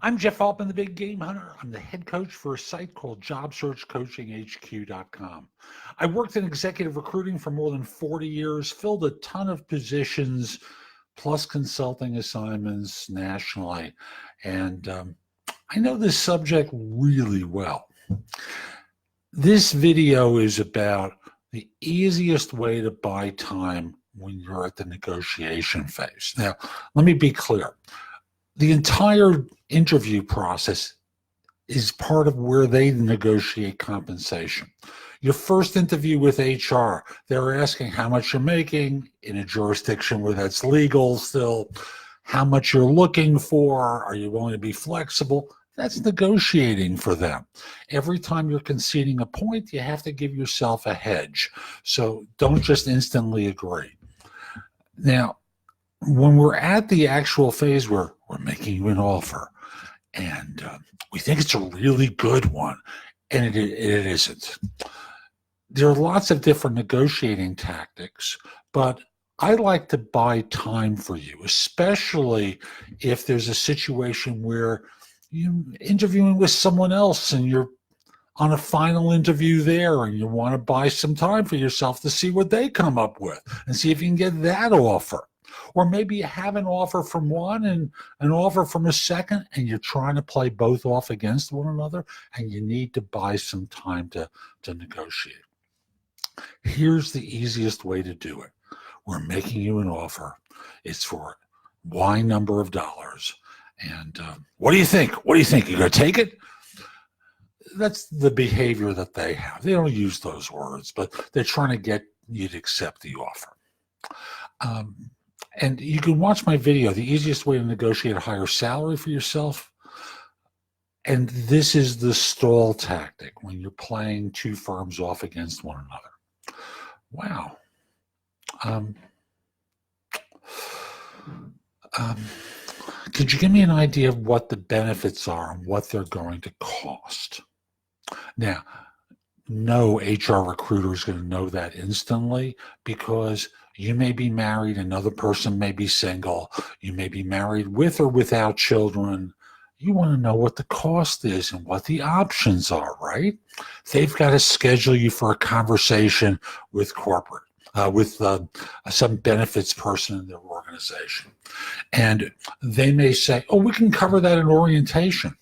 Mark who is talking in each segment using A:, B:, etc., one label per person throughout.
A: I'm Jeff Altman, the Big Game Hunter. I'm the head coach for a site called JobSearchCoachingHQ.com. I worked in executive recruiting for more than 40 years, filled a ton of positions, plus consulting assignments nationally. And I know this subject really well. This video is about the easiest way to buy time when you're at the negotiation phase. Now, let me be clear. The entire interview process is part of where they negotiate compensation. Your first interview with HR, they're asking how much you're making in a jurisdiction where that's legal still, how much you're looking for, are you willing to be flexible? That's negotiating for them. Every time you're conceding a point, you have to give yourself a hedge. So don't just instantly agree. Now, when we're at the actual phase where we're making you an offer and we think it's a really good one, and it isn't. There are lots of different negotiating tactics, but I like to buy time for you, especially if there's a situation where you're interviewing with someone else and you're on a final interview there and you want to buy some time for yourself to see what they come up with and see if you can get that offer. Or maybe you have an offer from one and an offer from a second, and you're trying to play both off against one another, and you need to buy some time to negotiate. Here's the easiest way to do it. We're making you an offer. It's for Y number of dollars. And what do you think? What do you think? You going to take it? That's the behavior that they have. They don't use those words, but they're trying to get you to accept the offer. And you can watch my video, the easiest way to negotiate a higher salary for yourself. And this is the stall tactic when you're playing two firms off against one another. Wow. Could you give me an idea of what the benefits are and what they're going to cost? Now, no HR recruiter is going to know that instantly because you may be married, another person may be single, you may be married with or without children. You want to know what the cost is and what the options are, right? They've got to schedule you for a conversation with corporate, with some benefits person in their organization. And they may say, oh, we can cover that in orientation.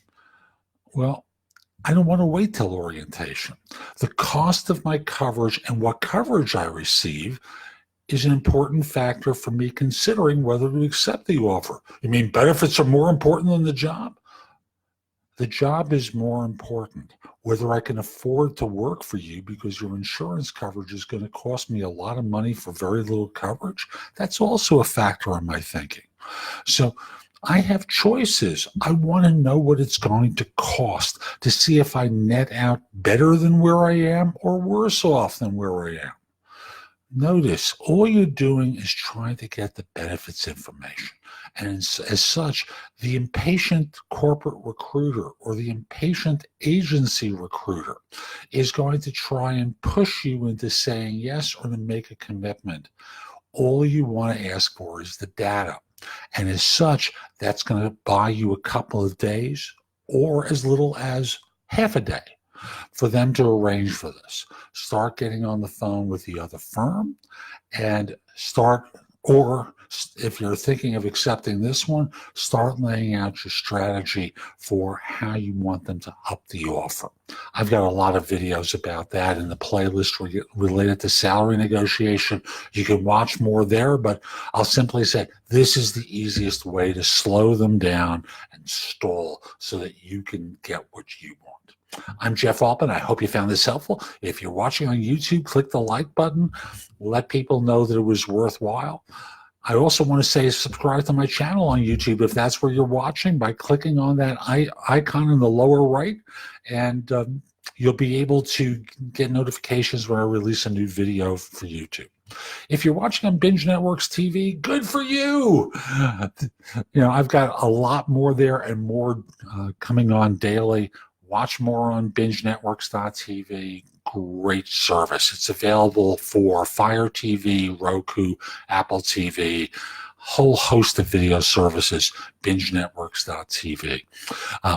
A: Well, I don't want to wait till orientation. The cost of my coverage and what coverage I receive is an important factor for me considering whether to accept the offer. You mean benefits are more important than the job? The job is more important. Whether I can afford to work for you because your insurance coverage is going to cost me a lot of money for very little coverage, that's also a factor in my thinking. So I have choices. I want to know what it's going to cost to see if I net out better than where I am or worse off than where I am. Notice all you're doing is trying to get the benefits information. And as such, the impatient corporate recruiter or the impatient agency recruiter is going to try and push you into saying yes or to make a commitment. All you want to ask for is the data. And as such, that's going to buy you a couple of days or as little as half a day for them to arrange for this. Start getting on the phone with the other firm and or if you're thinking of accepting this one, start laying out your strategy for how you want them to up the offer. I've got a lot of videos about that in the playlist related to salary negotiation. You can watch more there, but I'll simply say this is the easiest way to slow them down and stall so that you can get what you want. I'm Jeff Altman. I hope you found this helpful. If you're watching on YouTube, click the like button. Let people know that it was worthwhile. I also want to say subscribe to my channel on YouTube if that's where you're watching by clicking on that icon in the lower right, and you'll be able to get notifications when I release a new video for YouTube. If you're watching on Binge Networks TV, good for you. I've got a lot more there and more coming on daily. Watch more on bingenetworks.tv. Great service. It's available for Fire TV, Roku, Apple TV, whole host of video services, bingenetworks.tv.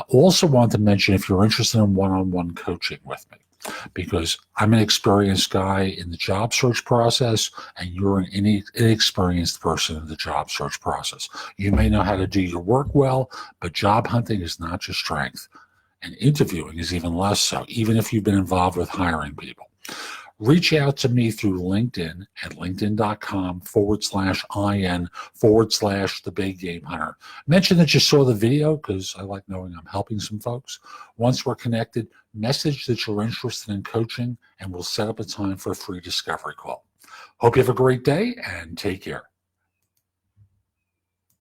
A: Also want to mention, if you're interested in one-on-one coaching with me, because I'm an experienced guy in the job search process, and you're an inexperienced person in the job search process. You may know how to do your work well, but job hunting is not your strength, and interviewing is even less so, even if you've been involved with hiring people. Reach out to me through LinkedIn at linkedin.com/IN/the Big Game Hunter. Mention that you saw the video, because I like knowing I'm helping some folks. Once we're connected, message that you're interested in coaching, and we'll set up a time for a free discovery call. Hope you have a great day, and take care.